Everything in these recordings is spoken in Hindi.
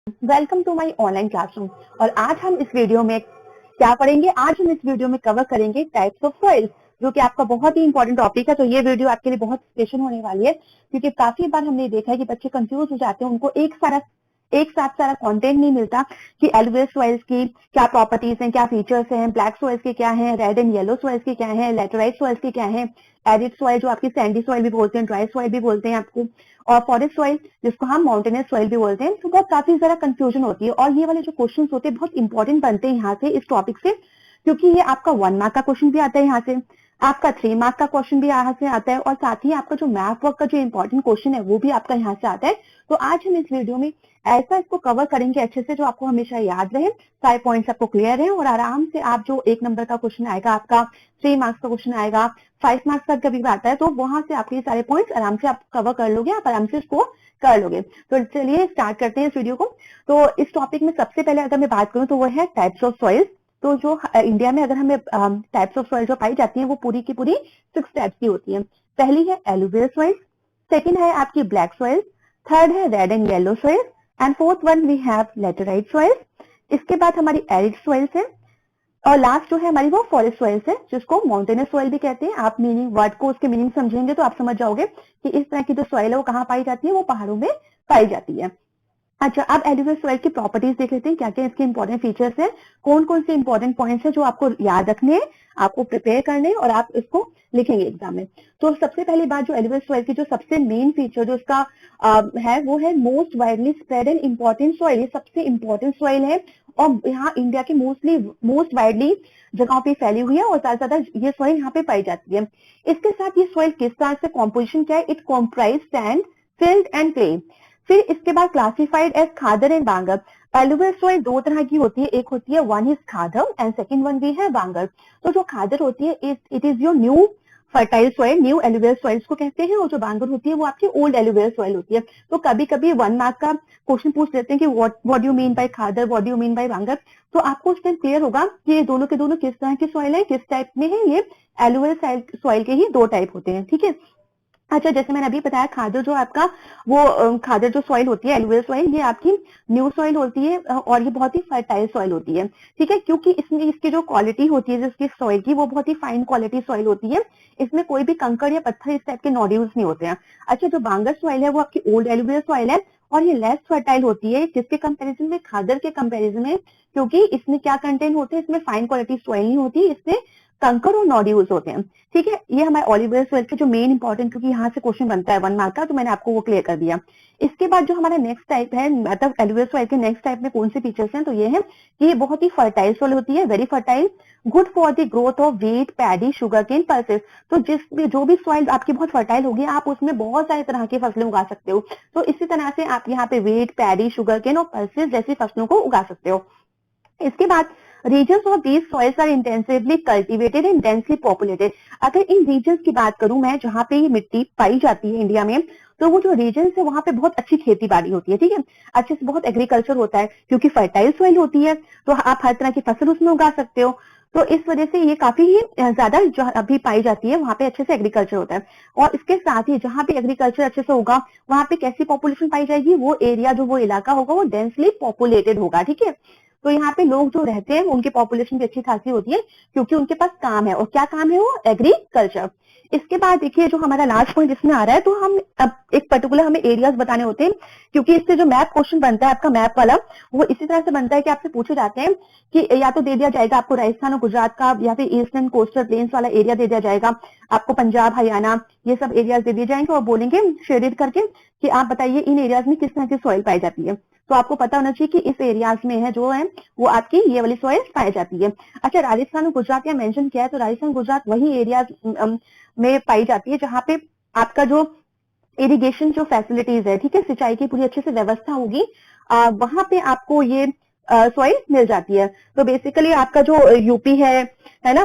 Welcome to my online classroom. और आज हम इस वीडियो में क्या पढ़ेंगे? आज हम इस वीडियो में कवर करेंगे टाइप्स ऑफ सॉइल, जो कि आपका बहुत ही इंपॉर्टेंट टॉपिक है। तो ये वीडियो आपके लिए बहुत स्पेशल होने वाली है, क्योंकि काफी बार हमने देखा है कि बच्चे कंफ्यूज हो जाते हैं, उनको एक साथ सारा कंटेंट नहीं मिलता कि एलुवियल सॉइल्स की क्या प्रॉपर्टीज हैं, क्या फीचर्स हैं, ब्लैक सॉइल्स के क्या हैं, रेड एंड येलो सॉइल्स के क्या हैं, लैटेराइट सॉइल्स के क्या हैं, एरिड सॉइल जो आपकी सैंडी सॉइल भी बोलते हैं, ड्राई सॉइल भी बोलते हैं आपको, और फॉरेस्ट सॉइल जिसको हम माउंटेनियस सॉइल भी बोलते हैं। तो बहुत काफी ज्यादा कंफ्यूजन होती है, और ये वाले जो क्वेश्चन होते हैं बहुत इंपॉर्टेंट बनते हैं यहाँ से, इस टॉपिक से, क्योंकि ये आपका 1 मार्क का क्वेश्चन भी आता है यहाँ से, आपका 3 मार्क का क्वेश्चन भी यहाँ से आता है, और साथ ही आपका जो मैथ वर्क का जो इंपॉर्टेंट क्वेश्चन है वो भी आपका यहाँ से आता है। तो आज हम इस वीडियो में ऐसा इसको कवर करेंगे अच्छे से, जो आपको हमेशा याद रहे, सारे पॉइंट्स आपको क्लियर है, और आराम से आप जो 1 नंबर का क्वेश्चन आएगा, आपका 3 मार्क्स का क्वेश्चन आएगा, 5 मार्क्स का कभी भी आता है, तो वहां से आपके सारे पॉइंट्स आराम से आप कवर कर लोगे, आप आराम से इसको कर लोगे। तो चलिए स्टार्ट करते हैं इस वीडियो को। तो इस टॉपिक में सबसे पहले अगर मैं बात करूं तो वो है टाइप्स ऑफ सॉइल्स। तो जो इंडिया में अगर हमें टाइप्स ऑफ सॉइल जो पाई जाती है वो पूरी की पूरी 6 टाइप्स की होती है। पहली है एलुवियल सॉइल, सेकंड है आपकी ब्लैक सॉइल, थर्ड है red and yellow soil, and fourth one we have laterite soil. इसके बाद हमारी एरिड सॉइल्स है, और लास्ट जो है हमारी वो फॉरेस्ट सॉइल्स है, जिसको माउंटेनियस सॉइल भी कहते हैं। आप मीनिंग वर्ड को, उसके मीनिंग समझेंगे तो आप समझ जाओगे कि इस तरह की जो सॉइल है वो कहाँ पाई जाती है, वो पहाड़ों में पाई जाती है। अच्छा, अब एलुवियल सॉइल की प्रॉपर्टीज देख लेते हैं, क्या क्या इसके इंपॉर्टेंट फीचर्स हैं, कौन कौन से इंपॉर्टेंट पॉइंट्स हैं जो आपको याद रखने हैं, आपको प्रिपेयर करने हैं, और आप इसको लिखेंगे एग्जाम में। तो सबसे पहली बात, जो एलुवियल सॉइल की जो सबसे मेन फीचर जो इसका है वो है most widely spread and important soil. ये सबसे इंपॉर्टेंट सॉइल है, और यहाँ इंडिया के मोस्ट वाइडली जगहों पे फैली हुई है, और ज्यादा ज्यादा ये सॉइल यहाँ पे पाई जाती है। इसके साथ ये सॉइल किस तरह से कॉम्पोजिशन क्या है, it comprise sand, silt and clay. फिर इसके बाद classified as khadar and bangar. Alluvial soil दो तरह की होती है, एक होती है one is khadar and second one भी है बांगर। तो जो खादर होती है it is your new fertile soil, new alluvial soils को कहते हैं, और जो बांगर होती है वो आपकी ओल्ड एलुवियल सॉइल होती है। तो कभी कभी 1 मार्क का क्वेश्चन पूछ लेते हैं कि what you mean by khadar, what you mean by bangar. तो आपको उस टाइम क्लियर होगा कि ये दोनों के दोनों किस तरह की सॉइल है, किस टाइप में है। ये एलुवियल सॉइल के ही 2 टाइप होते हैं, ठीक है। अच्छा, जैसे मैंने अभी बताया, खादर जो आपका वो खादर जो सॉइल होती है, एलुवियल सॉइल, ये आपकी न्यू सॉइल होती है, और ये बहुत ही फर्टाइल सॉइल होती है, ठीक है, क्योंकि इसमें इसकी जो क्वालिटी होती है जिसकी सॉइल की, वो बहुत ही फाइन क्वालिटी सॉइल होती है। इसमें कोई भी कंकड़ या पत्थर इस टाइप के नोड्यूल्स नहीं होते हैं। अच्छा, जो बांगर सॉइल है वो आपकी ओल्ड एलुवियल सॉइल है, और ये लेस फर्टाइल होती है जिसके कंपैरिजन में, खादर के कंपैरिजन में, क्योंकि इसमें क्या कंटेंट होते हैं, इसमें फाइन क्वालिटी सॉइल नहीं होती, इसमें कंकर और नोड्यूल्स होते हैं, ठीक है। ये हमारे एलुवियल सॉइल के जो मेन इंपॉर्टेंट, क्योंकि यहाँ से क्वेश्चन बनता है 1 मार्क का, तो मैंने आपको वो क्लियर कर दिया। इसके बाद जो हमारा नेक्स्ट टाइप है, मतलब एलुवियल सॉइल के नेक्स्ट टाइप में कौन से फीचर्स हैं, तो ये है कि ये बहुत ही फर्टाइल सॉइल होती है, very fertile, good for the growth of wheat, paddy, sugarcane, pulses. तो जो भी सॉइल आपकी बहुत फर्टाइल होगी, आप उसमें बहुत सारे तरह की फसलें उगा सकते हो। तो इसी तरह से आप यहाँ पे व्हीट, पैडी, शुगर केन और पल्सेस जैसी फसलों को उगा सकते हो। इसके बाद regions of these soils are intensively cultivated and densely populated. अगर इन रीजन्स की बात करूं मैं, जहां पे ये मिट्टी पाई जाती है इंडिया में, तो वो जो रीजन्स है वहां पे बहुत अच्छी खेती बाड़ी होती है, ठीक है, अच्छे से बहुत एग्रीकल्चर होता है, क्योंकि फर्टाइल सॉइल होती है, तो आप हर तरह की फसल उसमें उगा सकते हो। तो इस वजह से ये काफी ही ज्यादा जो अभी पाई जाती है, वहां पे अच्छे से एग्रीकल्चर होता है। और इसके साथ ही जहां पे एग्रीकल्चर अच्छे से होगा, वहां पे कैसी पॉपुलेशन पाई जाएगी, वो एरिया जो वो इलाका होगा वो डेंसली पॉपुलेटेड होगा, ठीक है। तो यहाँ पे लोग जो रहते हैं उनकी पॉपुलेशन भी अच्छी खासी होती है, क्योंकि उनके पास काम है, और क्या काम है, वो एग्रीकल्चर। इसके बाद देखिए, जो हमारा लास्ट पॉइंट इसमें आ रहा है, तो हम अब एक पर्टिकुलर हमें एरियाज बताने होते हैं, क्योंकि इससे जो मैप क्वेश्चन बनता है आपका, मैप वाला, वो इसी तरह से बनता है कि आपसे पूछे जाते हैं कि या तो दे दिया जाएगा आपको राजस्थान और गुजरात का, या फिर ईस्टर्न कोस्टल प्लेन्स वाला एरिया दे दिया जाएगा आपको, पंजाब, हरियाणा, ये सब एरियाज दे दिए जाएंगे, और बोलेंगे शेडेड करके कि आप बताइए इन एरियाज में किस तरह की सॉइल पाई जाती है। तो आपको पता होना चाहिए कि इस एरियाज में है जो है वो आपकी ये वाली सॉइल पाई जाती है। अच्छा, राजस्थान और गुजरात या मेंशन किया है, तो राजस्थान गुजरात वही एरियाज में पाई जाती है जहां पे आपका जो इरिगेशन जो फैसिलिटीज है, ठीक है, सिंचाई की पूरी अच्छे से व्यवस्था होगी, वहां पे आपको ये सॉइल मिल जाती है। तो बेसिकली आपका जो यूपी है ना,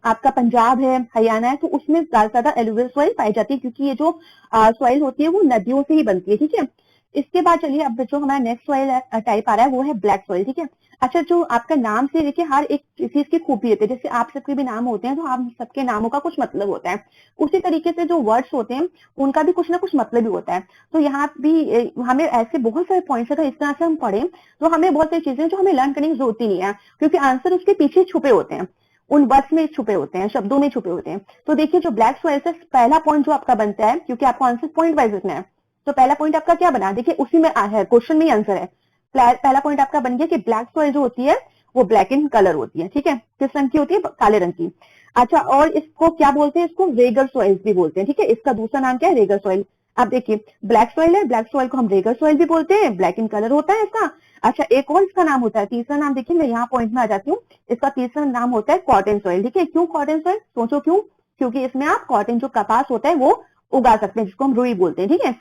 आपका पंजाब है, हरियाणा है, तो उसमें ज्यादा एलुवियल सॉइल पाई जाती है, क्योंकि ये जो सॉइल होती है वो नदियों से ही बनती है, ठीक है। इसके बाद चलिए अब जो हमारा नेक्स्ट सॉइल टाइप आ रहा है वो है ब्लैक सॉइल, ठीक है। अच्छा, जो आपका नाम से देखिए हर एक चीज की खूबी होती है, जैसे आप सबके भी नाम होते हैं तो आप सबके नामों का कुछ मतलब होता है, उसी तरीके से जो वर्ड्स होते हैं उनका भी कुछ ना कुछ मतलब ही होता है। तो यहाँ भी हमें ऐसे बहुत सारे पॉइंट्स अगर इस तरह से हम पढ़े तो हमें बहुत सारी चीजें जो हमें लर्न करने की जरूरत ही नहीं है, क्योंकि आंसर उसके पीछे छुपे होते हैं, उन वर्ड्स में छुपे होते हैं, शब्दों में छुपे होते हैं। तो देखिए जो ब्लैक सॉइल से पहला पॉइंट जो आपका बनता है, क्योंकि आपको आंसर पॉइंट वाइज लिखना है, तो पहला पॉइंट आपका क्या बना, देखिए उसी में है, क्वेश्चन में ही आंसर है। पहला पॉइंट आपका बन गया कि ब्लैक सॉइल जो होती है वो ब्लैक इन कलर होती है, ठीक है, किस रंग की होती है, काले रंग की। अच्छा, और इसको क्या बोलते हैं, इसको रेगर सॉइल भी बोलते हैं, ठीक है, इसका दूसरा नाम क्या है, रेगर सॉइल। आप देखिए ब्लैक सॉइल है, ब्लैक सॉइल को हम रेगर सॉइल भी बोलते हैं, ब्लैक इन कलर होता है इसका। अच्छा, एक और इसका नाम होता है, तीसरा नाम देखिए, मैं यहाँ पॉइंट में आ जाती हूँ, इसका तीसरा नाम होता है कॉटन सॉइल, ठीक है। क्यों कॉटन सॉइल, सोचो क्यों, क्योंकि इसमें आप कॉटन जो कपास होता है वो उगा सकते हैं, जिसको हम रुई बोलते हैं, ठीक है।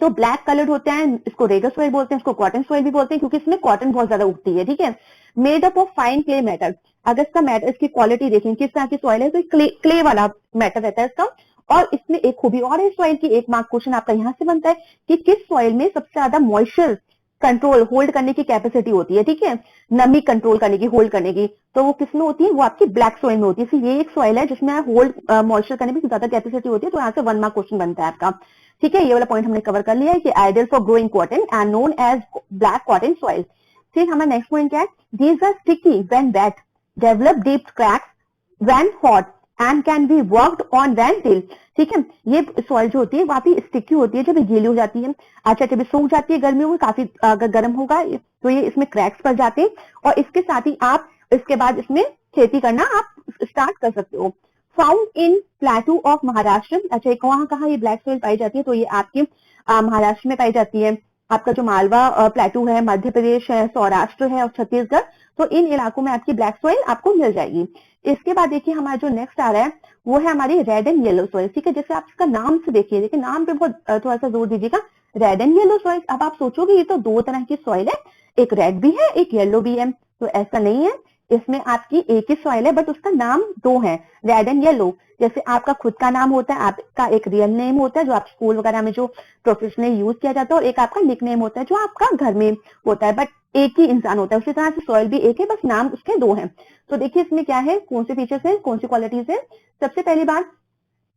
तो ब्लैक कलर्ड होते हैं, इसको रेगर सॉइल बोलते हैं, इसको कॉटन सॉइल भी बोलते हैं, क्योंकि इसमें कॉटन बहुत ज्यादा उगती है, ठीक है। Made up of fine clay matter, अगर इसका मैटर, इसकी क्वालिटी देखें किस तरह की सॉइल है, तो क्ले वाला मैटर रहता है इसका। और इसमें एक खूबी और है सॉइल की, एक मार्क क्वेश्चन आपका यहाँ से बनता है कि किस सॉइल में सबसे ज्यादा मॉइस्चर कंट्रोल होल्ड करने की कैपेसिटी होती है, ठीक है, नमी कंट्रोल करने की, होल्ड करने की, तो वो किसमें होती है, वो आपकी ब्लैक सॉइल में होती है। ये एक सॉइल है जिसमें होल्ड मॉइस्चर करने की ज्यादा कैपेसिटी होती है, तो यहाँ से 1 मार्क क्वेश्चन बनता है आपका, ठीक है। ये वाला पॉइंट हमने कवर कर लिया है कि ideal for growing cotton and known as black cotton soil. फिर हमारा नेक्स्ट पॉइंट क्या है, these are sticky when wet, develop deep cracks when hot and can be worked on when till, ठीक है। ये सॉइल जो होती है काफी स्टिकी होती है जब ये गीली हो जाती है। अच्छा, जब ये सूख जाती है गर्मियों में, काफी अगर गर्म होगा तो ये इसमें क्रैक्स पड़ जाते हैं, और इसके साथ ही आप इसके बाद इसमें खेती करना आप स्टार्ट कर सकते हो। फाउंड इन प्लेटू ऑफ महाराष्ट्र, अच्छा वहां कहा ये ब्लैक सॉइल पाई जाती है, तो ये आपके महाराष्ट्र में पाई जाती है। आपका जो मालवा प्लेटू है, मध्य प्रदेश है, सौराष्ट्र है और छत्तीसगढ़, तो इन इलाकों में आपकी ब्लैक सॉइल आपको मिल जाएगी। इसके बाद देखिए हमारा जो नेक्स्ट आ रहा है वो है हमारी रेड एंड येलो सॉइल, ठीक है। जैसे आप इसका नाम से देखिए नाम पे बहुत थोड़ा सा जोर दीजिएगा, रेड एंड येलो सॉइल। अब आप सोचोगे ये तो दो तरह की सॉइल है, एक रेड भी है एक येलो भी है, तो ऐसा नहीं है, इसमें आपकी एक ही सॉइल है बट उसका नाम दो है, रेड एंड येलो। जैसे आपका खुद का नाम होता है, आपका एक रियल नेम होता है जो आप स्कूल वगैरह में जो प्रोफेशनली यूज किया जाता है, और एक आपका निक नेम होता है जो आपका घर में होता है, बट एक ही इंसान होता है। उसी तरह से सॉइल भी एक है, बस नाम उसके दो हैं। तो देखिए इसमें क्या है, कौन से फीचर्स है, कौन सी क्वालिटीज है। सबसे पहली बात,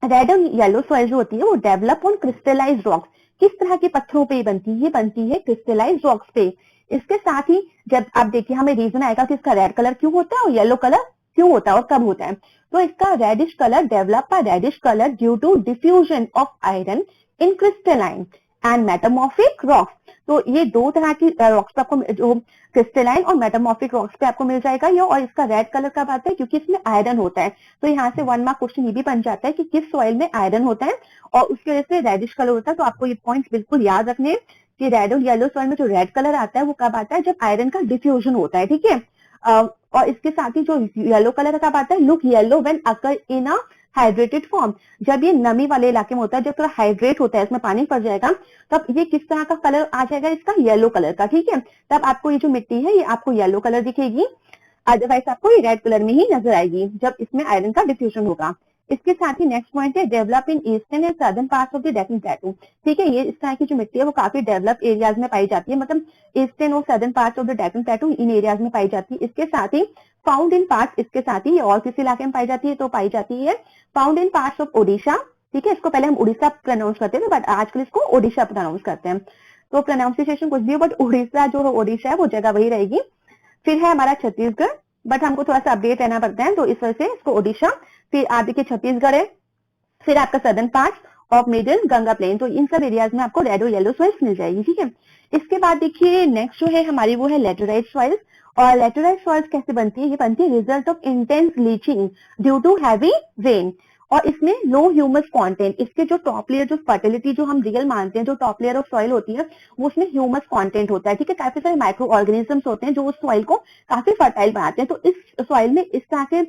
रेड और येलो सॉइल जो होती है वो डेवलप ऑन क्रिस्टलाइज्ड रॉक्स, किस तरह के पत्थरों पे बनती है, ये बनती है क्रिस्टलाइज्ड रॉक्स पे। इसके साथ ही जब आप देखिए हमें रीजन आएगा कि इसका रेड कलर क्यों होता है और येलो कलर क्यों होता है और कब होता है। तो इसका reddish colour develop by reddish colour due to diffusion of iron in crystalline and metamorphic rocks. तो ये दो तरह की रॉक्स पे आपको, जो क्रिस्टलाइन और मेटामॉर्फिक रॉक्स पे आपको मिल जाएगा ये। और इसका रेड कलर कब आता है, क्योंकि इसमें आयरन होता है। तो यहाँ से 1 मार्क क्वेश्चन ये भी बन जाता है कि किस सॉइल में आयरन होता है और उसकी वजह से रेडिश कलर होता है। तो आपको ये पॉइंट बिल्कुल याद रखने हैं कि रेड और येलो सॉइल में जो रेड कलर आता है वो कब आता है, जब आयरन का डिफ्यूजन होता है, ठीक है। और इसके साथ ही जो येलो कलर कब आता है, look yellow when occur in a hydrated form, जब ये नमी वाले इलाके में होता है, जब थोड़ा हाइड्रेट होता है, इसमें पानी पड़ जाएगा, तब ये किस तरह का कलर आ जाएगा, इसका येलो कलर का, ठीक है। तब आपको ये जो मिट्टी है ये आपको येलो कलर दिखेगी, अदरवाइज आपको ये रेड कलर में ही नजर आएगी जब इसमें आयरन का डिफ्यूजन होगा। इसके साथ ही नेक्स्ट पॉइंट है develop in eastern and southern parts of the Deccan प्लेटू, ठीक है। ये इस तरह की जो मिट्टी है वो काफी डेवलप एरियाज में पाई जाती है, मतलब ईस्टर्न और southern parts of the Deccan प्लेटू in areas में पाई जाती है। इसके साथ ही फाउंड इन पार्ट्स, इसके साथ ही और किसी इलाके में पाई जाती है, तो पाई जाती है found in parts of Odisha, ठीक है। इसको पहले हम उड़ीसा प्रोनाउंस करते थे बट आजकल इसको ओडिशा प्रोनाउंस करते हैं, तो प्रोनाउंसिएशन कुछ भी हो बट उड़ीसा जो ओडिशा है वो जगह वही रहेगी। फिर है हमारा छत्तीसगढ़, बट हमको थोड़ा सा अपडेट रहना पड़ता है तो इस वजह से इसको ओडिशा। फिर आप देखिए छत्तीसगढ़ है, फिर आपका southern part of middle Ganga plain, तो इन सब एरियाज में आपको रेड और येलो सॉइल्स मिल जाएगी, ठीक है। इसके बाद देखिए नेक्स्ट जो है हमारी वो है लेटराइट सॉइल्स। और लेटराइट सॉइल्स कैसे बनती है, ये बनती है result of intense leaching due to heavy rain, और इसमें लो ह्यूमस कंटेंट, इसके जो टॉप लेयर, जो फर्टिलिटी जो हम रियल मानते हैं, जो टॉप लेयर ऑफ सॉइल होती है वो उसमें ह्यूमस कंटेंट होता है, ठीक है। काफी सारे माइक्रो ऑर्गेनिजम्स होते हैं जो उस सॉइल को काफी फर्टाइल बनाते हैं। तो इस सॉइल में इस तरह के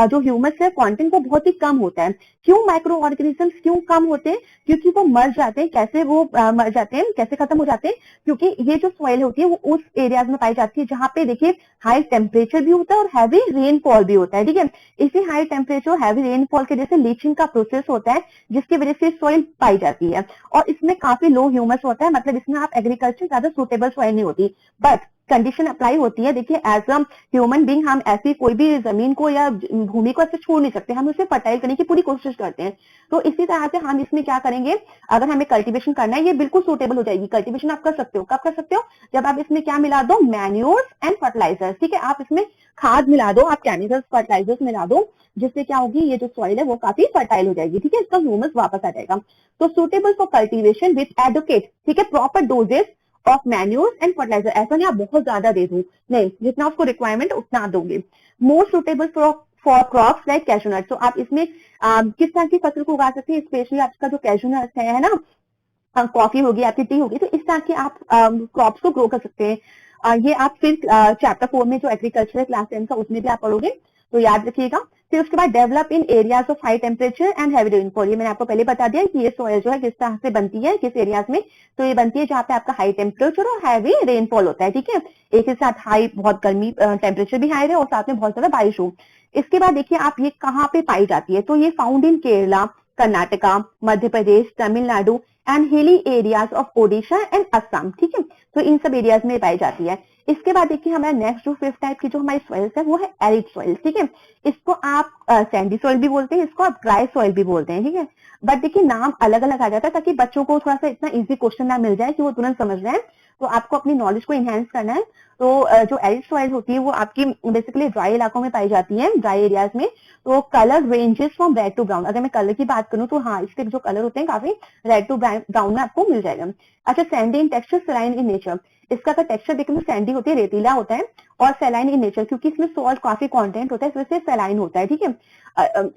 जो ह्यूमस है कंटेंट वो बहुत ही कम होता है। क्यों माइक्रो ऑर्गेनिजम्स क्यों कम होते हैं, क्योंकि वो मर जाते हैं। कैसे वो मर जाते हैं, कैसे खत्म हो जाते हैं, क्योंकि ये जो सॉइल होती है वो उस एरियाज में पाई जाती है जहाँ पे देखिए हाई टेम्परेचर भी होता है और हैवी रेनफॉल भी होता है, ठीक है। इसी हाई टेम्परेचर हैवी रेनफॉल के जैसे लीचिंग का प्रोसेस होता है जिसकी वजह से सॉइल पाई जाती है, और इसमें काफी लो ह्यूमस होता है, मतलब इसमें आप एग्रीकल्चर ज्यादा सुटेबल सॉइल नहीं होती, बट कंडीशन अप्लाई होती है। देखिए एज अ ह्यूमन बीइंग हम ऐसी कोई भी जमीन को या भूमि को ऐसे छोड़ नहीं सकते, हम उसे फर्टाइल करने की पूरी कोशिश करते हैं। तो इसी तरह से हम इसमें क्या करेंगे, अगर हमें कल्टीवेशन करना है, ये बिल्कुल सूटेबल हो जाएगी। कल्टीवेशन आप कर सकते हो, कब कर सकते हो, जब आप इसमें क्या मिला दो, मैन्योर्स एंड फर्टिलाइजर्स, ठीक है, आप इसमें खाद मिला दो, आप केमिकल्स फर्टिलाइजर्स मिला दो, जिससे क्या होगी, ये जो सॉइल है वो काफी फर्टाइल हो जाएगी, ठीक है, इसका ह्यूमस वापस आ जाएगा। तो suitable for cultivation with adequate, ठीक है, proper doses of manures and fertilizer, ऐसा नहीं आप बहुत ज्यादा दे दो, नहीं, जितना उसको रिक्वायरमेंट उतना दोगे। More suitable for crops like cashew nuts, तो आप इसमें किस तरह की फसल को उगा सकते हैं, स्पेशली आपका जो कैशू नट्स है ना, कॉफी होगी, आपकी टी होगी, तो इस तरह के आप क्रॉप्स को ग्रो कर सकते हैं। ये आप फिर चैप्टर 4 में जो एग्रीकल्चर क्लास 10 का, उसमें भी आप पढ़ोगे, तो याद रखिएगा। फिर उसके बाद develop in areas of high temperature and heavy rainfall, ये मैंने आपको पहले बता दिया कि ये सॉइल जो है किस तरह से बनती है, किस एरियाज में, तो ये बनती है जहाँ पे आपका हाई टेम्परेचर और हैवी रेनफॉल होता है, ठीक है, एक ही साथ हाई, बहुत गर्मी, टेम्परेचर भी हाई रहे और साथ में बहुत ज्यादा बारिश हो। इसके बाद देखिए आप ये कहाँ पे पाई जाती है, तो ये found in Kerala, Karnataka, Madhya Pradesh, Tamil Nadu and hilly areas of Odisha and Assam, ठीक है, तो इन सब एरियाज में पाई जाती है। इसके बाद देखिए हमारा नेक्स्ट जो 5th टाइप की जो हमारी सॉइल्स है वो है एरिड सॉइल, ठीक है, इसको आप सैंडी सॉइल भी बोलते हैं, इसको आप ड्राई सॉइल भी बोलते हैं, ठीक है, बट देखिए नाम अलग अलग आ जाता है ताकि बच्चों को थोड़ा सा इतना इजी क्वेश्चन ना मिल जाए कि वो तुरंत समझ रहे हैं, तो आपको अपनी नॉलेज को इनहेंस करना है। तो जो एरिड सॉइल होती है वो आपकी बेसिकली ड्राई इलाकों में पाई जाती है, ड्राई एरियाज में। तो colour ranges from red to brown, अगर मैं कलर की बात करूं तो हाँ, इसके जो कलर होते हैं काफी रेड टू ब्राउन में आपको मिल जाएगा। अच्छा, Sandy in texture, सेलाइन in nature, इसका का टेक्सचर देखने में सैंडी होती है, रेतीला होता है, और सेलाइन इन नेचर, क्योंकि इसमें सॉल्ट काफी कंटेंट होता है, इस वजह से सेलाइन होता है, ठीक है,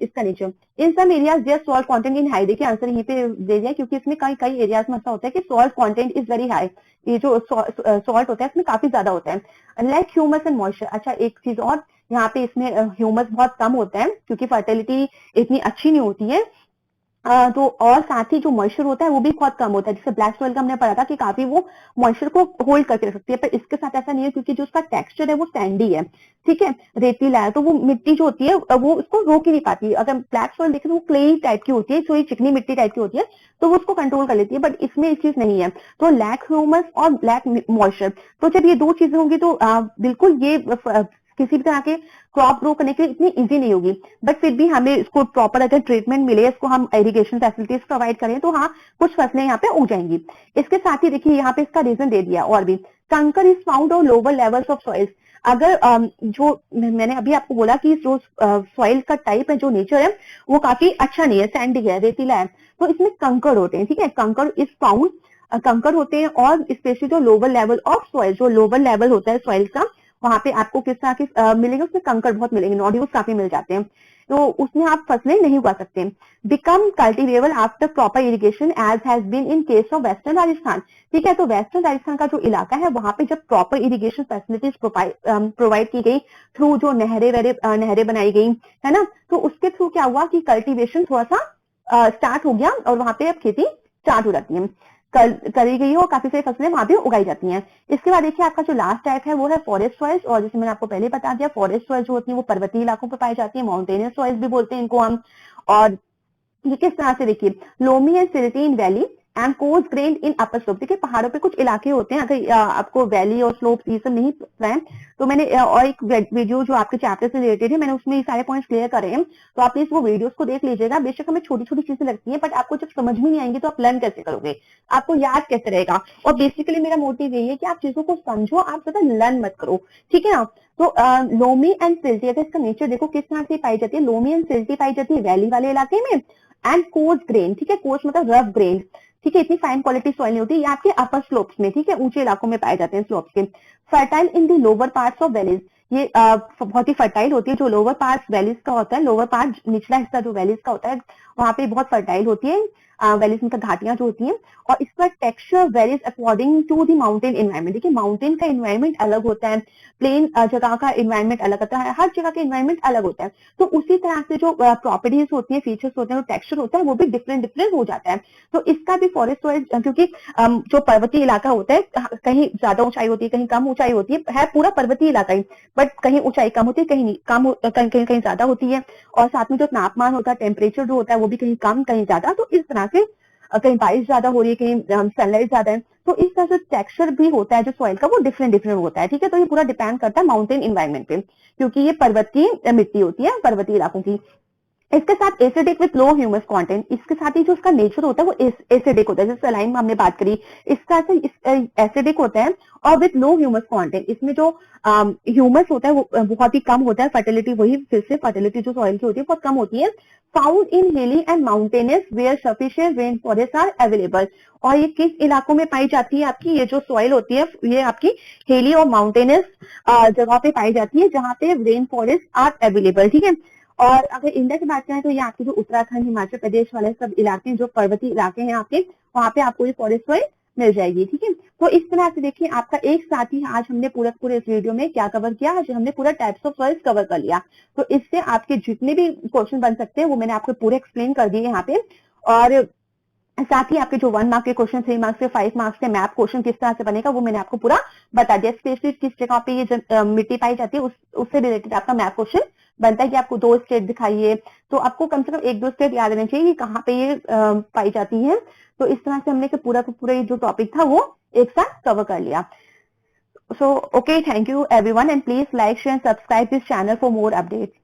इसका nature. In some areas their salt content in high, देखिए आंसर यहीं पे दे दिया, क्योंकि इसमें कई एरियाज में ऐसा होता है कि salt content is very high, ये जो सॉल्ट होता है इसमें काफी ज्यादा होता है। अनलाइक ह्यूमस एंड मॉइस्चर, अच्छा एक चीज और, यहाँ पे इसमें ह्यूमस बहुत कम होता है क्योंकि फर्टिलिटी इतनी अच्छी नहीं होती है, तो और साथ ही जो मॉइस्चर होता है वो भी बहुत कम होता है, जैसे ब्लैक सॉइल का हमने पढ़ा था कि काफी वो मॉइस्चर को होल्ड करके रख सकती है, पर इसके साथ ऐसा नहीं है क्योंकि जो उसका टेक्सचर है वो सैंडी है, ठीक है, रेतीला है, तो वो मिट्टी जो होती है वो उसको रोक ही नहीं पाती। अगर ब्लैक सॉइल देखें तो वो क्ले टाइप की होती है, थोड़ी चिकनी मिट्टी टाइप की होती है, तो वो उसको कंट्रोल कर लेती है, बट इसमें इस चीज नहीं है। तो लैक ह्यूमस और लैक मॉइस्चर, तो जब ये दो चीजें होंगी तो बिल्कुल ये किसी भी तरह के क्रॉप ग्रो करने के लिए इतनी इजी नहीं होगी, बट फिर भी हमें इसको प्रॉपर अगर ट्रीटमेंट मिले, इसको हम इरिगेशन फैसिलिटीज प्रोवाइड करें तो हाँ, कुछ फसलें यहाँ पे उग जाएंगी। इसके साथ ही देखिए यहाँ पे इसका रीजन दे दिया और भी, कंकर is found on lower levels of soils, अगर जो मैंने अभी आपको बोला कि जो सॉइल का टाइप है, जो नेचर है वो काफी अच्छा नहीं है, सैंडी है, रेतीला है, तो इसमें कंकर होते हैं, ठीक है, कंकर इज फाउंड, कंकर होते हैं, और स्पेशली जो लोअर लेवल ऑफ सॉइल, जो लोअर लेवल होता है सॉइल का, वहां पे आपको किस तरह के मिलेंगे, उसमें कंकर बहुत मिलेंगे, नोड्यूल्स काफी मिल जाते हैं, तो उसमें आप फसलें नहीं उगा सकते। Become cultivable after proper irrigation as has been in case of western Rajasthan, ठीक है, तो वेस्टर्न राजस्थान का जो इलाका है वहां पे जब प्रॉपर इरिगेशन फैसिलिटीज प्रोवाइड की गई, थ्रू जो नहरें बनाई गई है ना, तो उसके थ्रू क्या हुआ कि कल्टीवेशन थोड़ा सा स्टार्ट हो गया, और वहां पे अब खेती स्टार्ट हो जाती है, करी गई है, और काफी सारी फसलें वहां पे उगाई जाती हैं। इसके बाद देखिए आपका जो लास्ट टाइप है वो है फॉरेस्ट सॉइल्स, और जैसे मैंने आपको पहले बता दिया, फॉरेस्ट सॉइल जो होती है वो पर्वतीय इलाकों पर पाई जाती है, माउंटेनियस सॉइल्स भी बोलते हैं इनको हम। और ये किस तरह से, देखिए loamy and silty in valley and course grand in upper slope, देखिए पहाड़ों पे कुछ इलाके होते हैं, अगर आपको वैली और स्लोप ये सब नहीं पता है तो मैंने और एक वीडियो जो आपके चैप्टर से रिलेटेड है, मैंने उसमें ये सारे पॉइंट्स क्लियर करे हैं, तो आप प्लीज वो वीडियोस को देख लीजिएगा। बेशक हमें छोटी छोटी चीजें लगती हैं, बट आपको जब समझ में नहीं आएंगी तो आप लर्न कैसे करोगे, आपको याद कैसे रहेगा, और बेसिकली मेरा मोटिव यही है कि आप चीजों को समझो, आप ज्यादा लर्न मत करो, ठीक है ना। तो लोमी एंड सिल्टी, अगर इसका नेचर देखो किस तरह से पाई जाती है, लोमी एंड सिल्टी पाई जाती है वैली वाले इलाके में, एंड कोर्स ग्रेन, ठीक है, कोर्स मतलब रफ ग्रेन, ठीक है, इतनी फाइन क्वालिटी सॉइल नहीं होती, ये आपके अपर स्लोप्स में, ठीक है, ऊंचे इलाकों में पाए जाते हैं स्लोप्स के। Fertile in the lower parts of valleys, ये बहुत ही फर्टाइल होती है, जो लोअर पार्ट वैलीज का होता है, लोअर पार्ट निचला हिस्सा जो वैलीज का होता है वहां पे बहुत फर्टाइल होती है। वैलीज मतलब घाटियां जो होती हैं, और इसका texture varies according to the mountain environment. देखिए माउंटेन का एनवायरमेंट अलग होता है, प्लेन जगह का एनवायरमेंट अलग होता है, हर जगह का एनवायरमेंट अलग होता है। तो उसी तरह से जो प्रॉपर्टीज होती है, फीचर्स होते हैं, टेक्सचर होता है, वो भी डिफरेंट डिफरेंट हो जाता है। तो इसका भी फॉरेस्ट सॉइल, क्योंकि जो पर्वतीय इलाका होता है, कहीं ज्यादा ऊंचाई होती है, कहीं कम ऊंचाई होती है पूरा पर्वतीय इलाका ही, बट कहीं ऊंचाई कम होती है, कहीं कम, कहीं कहीं कहीं ज्यादा होती है, और साथ में जो तापमान होता है, टेम्परेचर जो होता है, वो भी कहीं कम कहीं ज्यादा। तो इस तरह से कहीं बारिश ज्यादा हो रही है, कहीं सनलाइट ज्यादा है, तो इस तरह से टेक्सचर भी होता है जो सॉइल का, वो डिफरेंट डिफरेंट होता है। ठीक है, तो ये पूरा डिपेंड करता है माउंटेन इन्वायरमेंट पे, क्योंकि ये पर्वतीय मिट्टी होती है, पर्वतीय इलाकों की। इसके साथ acidic with low humus content, इसके साथ ही जो उसका नेचर होता है वो एसिडिक होता है, जैसे सलाइन में हमने बात करी, इसका एसिडिक होता है और विथ लो ह्यूमस कंटेंट। इसमें जो ह्यूमस होता है वो बहुत ही कम होता है, फर्टिलिटी, वही फिर से फर्टिलिटी जो सॉइल की होती है बहुत कम होती है। Found in hilly and mountainous where sufficient rain forest are available. और ये किस इलाकों में पाई जाती है आपकी, ये जो सॉइल होती है ये आपकी हिली और माउंटेनस जगह पे पाई जाती है, जहाँ पे रेन फॉरेस्ट आर अवेलेबल। ठीक है, और अगर इंडिया की बात करें तो ये आपके जो उत्तराखंड, हिमाचल प्रदेश वाले सब इलाके, जो पर्वतीय इलाके हैं आपके, वहाँ पे आपको ये फॉरेस्ट सॉइल मिल जाएगी। ठीक है, तो इस तरह से देखिए आपका एक साथ ही आज हमने पूरे इस वीडियो में क्या कवर किया, आज हमने पूरा टाइप्स ऑफ सॉइल्स कवर कर लिया। तो इससे आपके जितने भी क्वेश्चन बन सकते हैं वो मैंने आपको पूरे एक्सप्लेन कर दिए यहाँ पे। और साथ ही आपके जो 1 मार्क के क्वेश्चन, 3 मार्क्स से 5 मार्क्स के मैप क्वेश्चन किस तरह से बनेगा वो मैंने आपको पूरा बता दिया। स्पेशली किस जगह पे ये मिट्टी पाई जाती है उससे रिलेटेड आपका मैप क्वेश्चन बनता है कि आपको 2 स्टेट दिखाइए, तो आपको कम से कम 1-2 स्टेट याद रहना चाहिए कि कहाँ पे ये पाई जाती है। तो इस तरह से हमने पूरा जो टॉपिक था वो एक साथ कवर कर लिया। So okay, thank you everyone, and please like, share, subscribe this channel for more updates.